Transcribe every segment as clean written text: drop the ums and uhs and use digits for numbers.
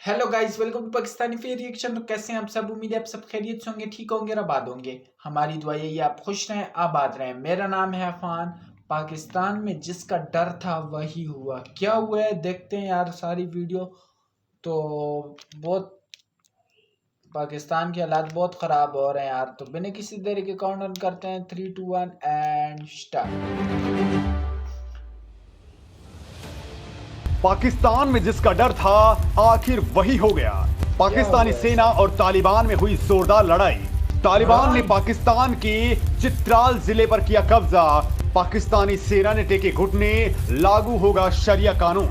Hello guys, welcome to Pakistani fair reaction. तो कैसे हैं आप सब? उम्मीद है आप सब खैरियत से होंगे, ठीक होंगे और आबाद होंगे। हमारी दुआ यही है आप खुश रहें, आबाद रहें। मेरा नाम है अफान। पाकिस्तान में जिसका डर था वही हुआ। क्या हुआ है देखते हैं यार सारी वीडियो। तो बहुत पाकिस्तान के हालात बहुत ख़राब हो रहे हैं यार। तो बिना किसी देरी के काउंटडाउन करते हैं 3 2 1 एंड स्टार्ट। पाकिस्तान में जिसका डर था आखिर वही हो गया। पाकिस्तानी सेना और तालिबान में हुई जोरदार लड़ाई। तालिबान ने पाकिस्तान के चित्राल जिले पर किया कब्जा। पाकिस्तानी सेना ने टेके घुटने, लागू होगा शरिया कानून।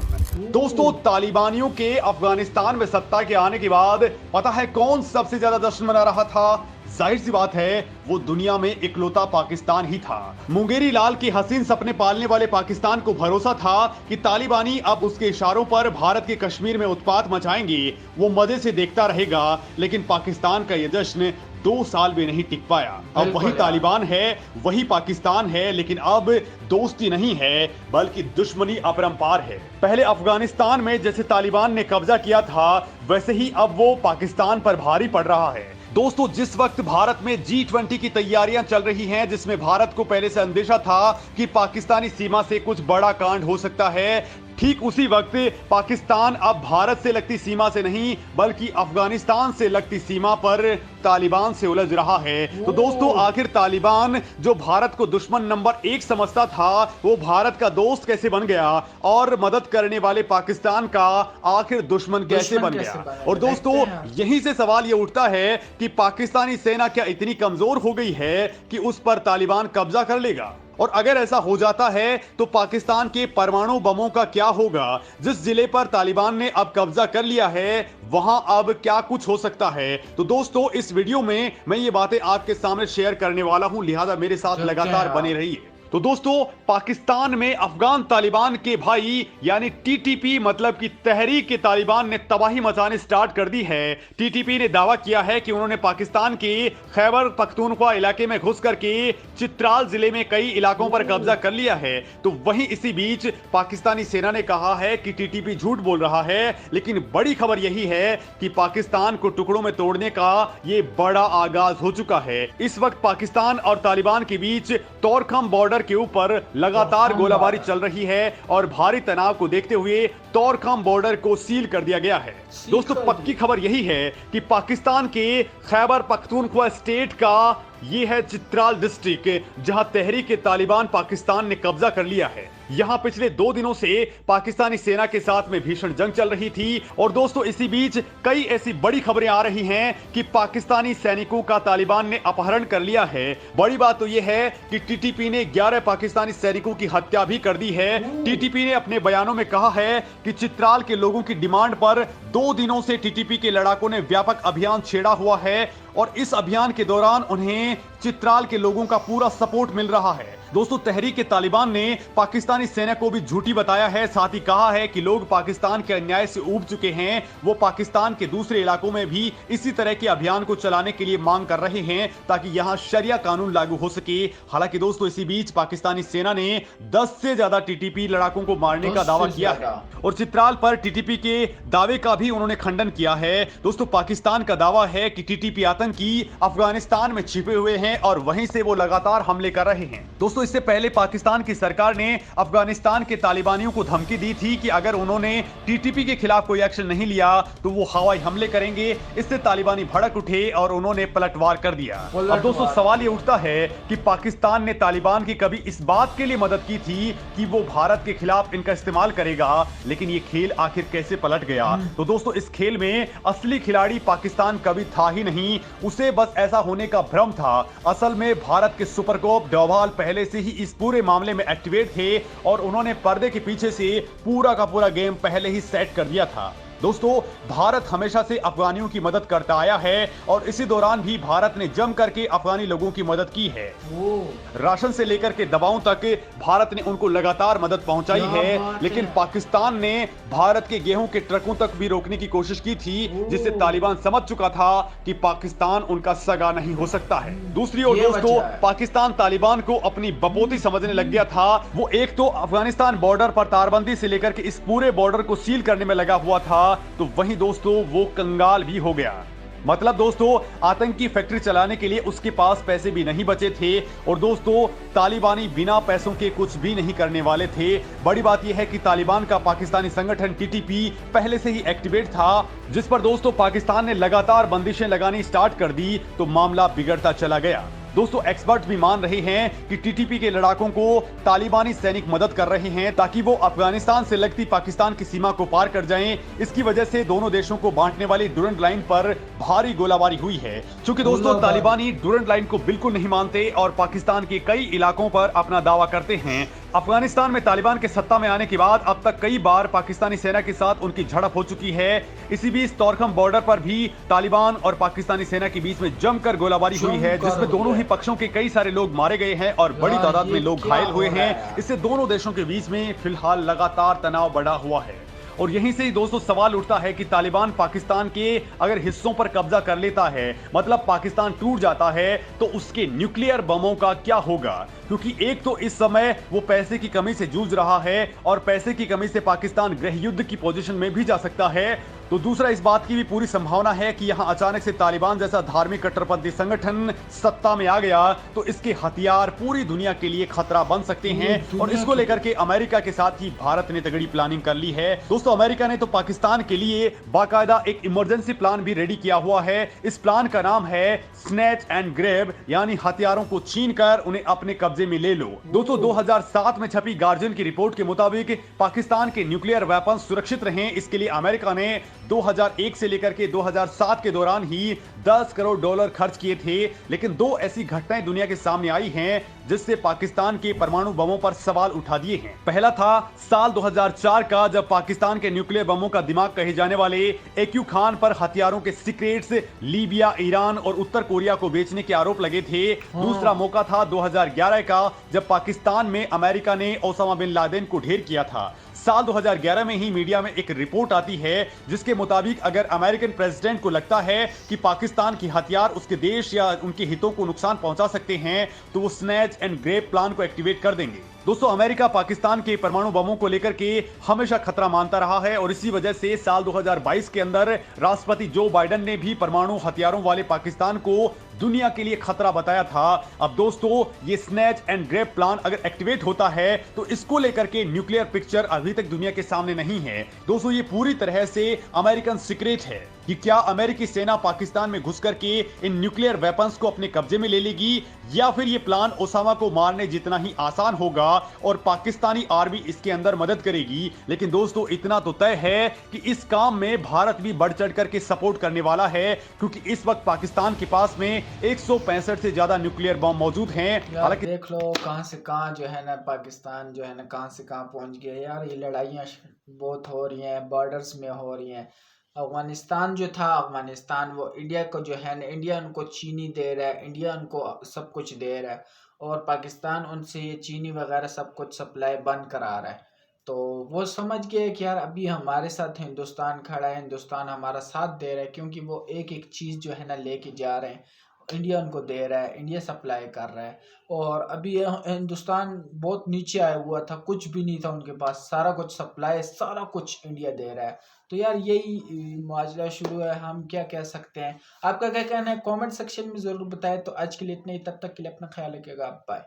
दोस्तों, तालिबानियों के अफगानिस्तान में सत्ता के आने के बाद पता है कौन सबसे ज्यादा जश्न मना रहा था? जाहिर सी बात है, वो दुनिया में इकलौता पाकिस्तान ही था। मुंगेरी लाल के हसीन सपने पालने वाले पाकिस्तान को भरोसा था कि तालिबानी अब उसके इशारों पर भारत के कश्मीर में उत्पात मचाएंगे। वो मजे से देखता रहेगा, लेकिन पाकिस्तान का यह जश्न 2 साल भी नहीं टिक पाया। अब वही तालिबान है, वही पाकिस्तान है, लेकिन अब दोस्ती नहीं है बल्कि दुश्मनी अपरंपार है। पहले अफगानिस्तान में जैसे तालिबान ने कब्जा किया था, वैसे ही अब वो पाकिस्तान पर भारी पड़ रहा है। दोस्तों, जिस वक्त भारत में G20 की तैयारियां चल रही हैं, जिसमें भारत को पहले से अंदेशा था कि पाकिस्तानी सीमा से कुछ बड़ा कांड हो सकता है, ठीक उसी वक्त पाकिस्तान अब भारत से लगती सीमा से नहीं बल्कि अफगानिस्तान से लगती सीमा पर तालिबान से उलझ रहा है। तो दोस्तों, आखिर तालिबान जो भारत को दुश्मन नंबर 1 समझता था, वो भारत का दोस्त कैसे बन गया और मदद करने वाले पाकिस्तान का आखिर दुश्मन कैसे बन गया? और दोस्तों, यहीं से सवाल ये उठता है कि पाकिस्तानी सेना क्या इतनी कमजोर हो गई है कि उस पर तालिबान कब्जा कर लेगा? और अगर ऐसा हो जाता है तो पाकिस्तान के परमाणु बमों का क्या होगा? जिस जिले पर तालिबान ने अब कब्जा कर लिया है, वहां अब क्या कुछ हो सकता है? तो दोस्तों, इस वीडियो में मैं ये बातें आपके सामने शेयर करने वाला हूं, लिहाजा मेरे साथ लगातार बने रहिए। तो दोस्तों, पाकिस्तान में अफगान तालिबान के भाई यानी टीटीपी मतलब कि तहरीक के तालिबान ने तबाही मचाने स्टार्ट कर दी है। टीटीपी ने दावा किया है कि उन्होंने पाकिस्तान के खैबर पख्तूनख्वा इलाके में घुस करके चित्राल जिले में कई इलाकों पर कब्जा कर लिया है। तो वहीं इसी बीच पाकिस्तानी सेना ने कहा है कि टीटीपी झूठ बोल रहा है, लेकिन बड़ी खबर यही है कि पाकिस्तान को टुकड़ों में तोड़ने का ये बड़ा आगाज हो चुका है। इस वक्त पाकिस्तान और तालिबान के बीच तोरखम बॉर्डर के ऊपर लगातार गोलाबारी चल रही है और भारी तनाव को देखते हुए तोरखम बॉर्डर को सील कर दिया गया है। दोस्तों, पक्की खबर यही है कि पाकिस्तान के खैबर पख्तूनख्वा स्टेट का ये है चित्राल डिस्ट्रिक्ट, जहां तहरीक तालिबान पाकिस्तान ने कब्जा कर लिया है। यहां पिछले 2 दिनों से पाकिस्तानी सेना के साथ में भीषण जंग चल रही थी। और दोस्तों, इसी बीच कई ऐसी बड़ी खबरें आ रही हैं कि पाकिस्तानी सैनिकों का तालिबान ने अपहरण कर लिया है। बड़ी बात तो यह है कि टीटीपी ने 11 पाकिस्तानी सैनिकों की हत्या भी कर दी है। टीटीपी ने अपने बयानों में कहा है कि चित्राल के लोगों की डिमांड पर 2 दिनों से टीटीपी के लड़ाकों ने व्यापक अभियान छेड़ा हुआ है और इस अभियान के दौरान उन्हें चित्राल के लोगों का पूरा सपोर्ट मिल रहा है। दोस्तों, तहरीक तालिबान ने पाकिस्तानी सेना को भी झूठी बताया है, साथ ही कहा है कि लोग पाकिस्तान के अन्याय से ऊब चुके हैं। वो पाकिस्तान के दूसरे इलाकों में भी इसी तरह के अभियान को चलाने के लिए मांग कर रहे हैं ताकि यहां शरिया कानून लागू हो सके। हालांकि दोस्तों, इसी बीच पाकिस्तानी सेना ने 10 से ज्यादा टीटीपी लड़ाकों को मारने का दावा किया है और चित्राल पर टीटीपी के दावे का भी उन्होंने खंडन किया है। दोस्तों, पाकिस्तान का दावा है कि टीटीपी आतंकी अफगानिस्तान में छिपे हुए हैं और वहीं से वो लगातार हमले कर रहे हैं। दोस्तों, इससे पहले पाकिस्तान की सरकार ने अफगानिस्तान के तालिबानियों को धमकी दी थी कि अगर उन्होंने टीटीपी के खिलाफ कोई एक्शन नहीं लिया तो वो हवाई हमले करेंगे। इससे तालिबानी भड़क उठे और उन्होंने पलटवार कर दिया। अब दोस्तों, सवाल ये उठता है कि पाकिस्तान ने तालिबान की कभी इस बात के लिए मदद की थी कि वो भारत के खिलाफ इनका इस्तेमाल करेगा, लेकिन ये खेल आखिर कैसे पलट गया? तो दोस्तों, इस खेल में असली खिलाड़ी पाकिस्तान कभी था ही नहीं, उसे बस ऐसा होने का भ्रम था। असल में भारत के सुपरकोप डोभाल पहले से ही इस पूरे मामले में एक्टिवेट थे और उन्होंने पर्दे के पीछे से पूरा का पूरा गेम पहले ही सेट कर दिया था। दोस्तों, भारत हमेशा से अफगानियों की मदद करता आया है और इसी दौरान भी भारत ने जम करके अफगानी लोगों की मदद की है। राशन से लेकर के दवाओं तक भारत ने उनको लगातार मदद पहुंचाई है, लेकिन पाकिस्तान ने भारत के गेहूं के ट्रकों तक भी रोकने की कोशिश की थी, जिससे तालिबान समझ चुका था कि पाकिस्तान उनका सगा नहीं हो सकता है। दूसरी ओर दोस्तों, पाकिस्तान तालिबान को अपनी बपोती समझने लग गया था। वो एक तो अफगानिस्तान बॉर्डर पर तारबंदी से लेकर के इस पूरे बॉर्डर को सील करने में लगा हुआ था तो वहीं दोस्तों वो कंगाल भी हो गया। मतलब दोस्तों आतंकी फैक्ट्री चलाने के लिए उसके पास पैसे भी नहीं बचे थे और दोस्तों तालिबानी बिना पैसों के कुछ भी नहीं करने वाले थे। बड़ी बात यह है कि तालिबान का पाकिस्तानी संगठन टीटीपी पहले से ही एक्टिवेट था, जिस पर दोस्तों पाकिस्तान ने लगातार बंदिशें लगानी स्टार्ट कर दी तो मामला बिगड़ता चला गया। दोस्तों एक्सपर्ट भी मान रहे हैं कि टीटीपी के लड़ाकों को तालिबानी सैनिक मदद कर रहे हैं ताकि वो अफगानिस्तान से लगती पाकिस्तान की सीमा को पार कर जाएं। इसकी वजह से दोनों देशों को बांटने वाली डुरंड लाइन पर भारी गोलाबारी हुई है। चूंकि दोस्तों तालिबानी डुरंड लाइन को बिल्कुल नहीं मानते और पाकिस्तान के कई इलाकों पर अपना दावा करते हैं। अफगानिस्तान में तालिबान के सत्ता में आने के बाद अब तक कई बार पाकिस्तानी सेना के साथ उनकी झड़प हो चुकी है। इसी बीच तोरखम बॉर्डर पर भी तालिबान और पाकिस्तानी सेना के बीच में जमकर गोलाबारी हुई है, जिसमें दोनों ही पक्षों के कई सारे लोग मारे गए हैं और बड़ी तादाद में लोग घायल हुए हैं। इससे दोनों देशों के बीच में फिलहाल लगातार तनाव बढ़ा हुआ है और यहीं से दोस्तों सवाल उठता है कि तालिबान पाकिस्तान के अगर हिस्सों पर कब्जा कर लेता है, मतलब पाकिस्तान टूट जाता है, तो उसके न्यूक्लियर बमों का क्या होगा? क्योंकि एक तो इस समय वो पैसे की कमी से जूझ रहा है और पैसे की कमी से पाकिस्तान गृह युद्ध की पोजीशन में भी जा सकता है। तो दूसरा इस बात की भी पूरी संभावना है कि यहां अचानक से तालिबान जैसा धार्मिक कट्टरपंथी संगठन सत्ता में आ गया तो इसके हथियार पूरी दुनिया के लिए खतरा बन सकते हैं और इसको लेकर के अमेरिका के साथ ही भारत ने तगड़ी प्लानिंग कर ली है। दोस्तों अमेरिका ने तो पाकिस्तान के लिए बाकायदा एक इमरजेंसी प्लान भी रेडी किया हुआ है। इस प्लान का नाम है स्नैच एंड ग्रैब, यानी हथियारों को छीनकर उन्हें अपने कब्जे में ले लो। दोस्तों 2007 में छपी गार्जियन की रिपोर्ट के मुताबिक पाकिस्तान के न्यूक्लियर वेपन सुरक्षित रहें, इसके लिए अमेरिका ने 2001 से लेकर के 2007 के दौरान ही $10 करोड़ खर्च किए थे। लेकिन दो ऐसी घटनाएं दुनिया के सामने आई हैं जिससे पाकिस्तान के परमाणु बमों पर सवाल उठा दिए हैं। पहला था साल 2004 का, जब पाकिस्तान के न्यूक्लियर बमों का दिमाग कहे जाने वाले एक्यू खान पर हथियारों के सीक्रेट्स लीबिया, ईरान और उत्तर कोरिया को बेचने के आरोप लगे थे। दूसरा मौका था 2011 का, जब पाकिस्तान में अमेरिका ने ओसामा बिन लादेन को ढेर किया था। साल 2011 में ही मीडिया में एक रिपोर्ट आती है जिसके मुताबिक अगर अमेरिकन प्रेसिडेंट को लगता है कि पाकिस्तान की हथियार उसके देश या उनके हितों को नुकसान पहुंचा सकते हैं तो वो स्नैच एंड ग्रैब प्लान को एक्टिवेट कर देंगे। दोस्तों अमेरिका पाकिस्तान के परमाणु बमों को लेकर के हमेशा खतरा मानता रहा है और इसी वजह से साल 2022 के अंदर राष्ट्रपति जो बाइडेन ने भी परमाणु हथियारों वाले पाकिस्तान को दुनिया के लिए खतरा बताया था। अब दोस्तों ये स्नैच एंड ग्रैब प्लान अगर एक्टिवेट होता है तो इसको लेकर के न्यूक्लियर पिक्चर अभी तक दुनिया के सामने नहीं है। दोस्तों ये पूरी तरह से अमेरिकन सीक्रेट है कि क्या अमेरिकी सेना पाकिस्तान में घुस करके इन न्यूक्लियर वेपन्स को अपने कब्जे में ले लेगी या फिर ये प्लान ओसामा को मारने जितना ही आसान होगा और पाकिस्तानी आर्मी इसके अंदर मदद करेगी। लेकिन दोस्तों इतना तो तय है कि इस काम में भारत भी बढ़ चढ़ करके सपोर्ट करने वाला है, क्योंकि इस वक्त पाकिस्तान के पास में 165 से ज्यादा न्यूक्लियर बम मौजूद हैं। हालांकि देख लो कहां से कहां जो है ना पाकिस्तान जो है ना कहां से कहां पहुंच गया यार। ये लड़ाइयां बहुत हो रही हैं, बॉर्डर्स में हो रही हैं। अफगानिस्तान जो था, अफगानिस्तान वो इंडिया को जो है ना, इंडिया उनको चीनी दे रहा है, इंडिया उनको सब कुछ दे रहा है और पाकिस्तान उनसे ये चीनी वगैरह सब कुछ सप्लाई बंद करा रहा है। तो वो समझ गए कि यार अभी हमारे साथ हिंदुस्तान खड़ा है, हिंदुस्तान हमारा साथ दे रहा है, क्योंकि वो एक एक चीज़ जो है ना लेके जा रहे हैं। इंडिया उनको दे रहा है, इंडिया सप्लाई कर रहा है और अभी ये हिंदुस्तान बहुत नीचे आया हुआ था, कुछ भी नहीं था उनके पास, सारा कुछ सप्लाई सारा कुछ इंडिया दे रहा है। तो यार यही माजरा शुरू है, हम क्या कह सकते हैं। आपका क्या कहना है कमेंट सेक्शन में ज़रूर बताएं। तो आज के लिए इतना ही, तब तक के लिए अपना ख्याल रखिएगा, बाय।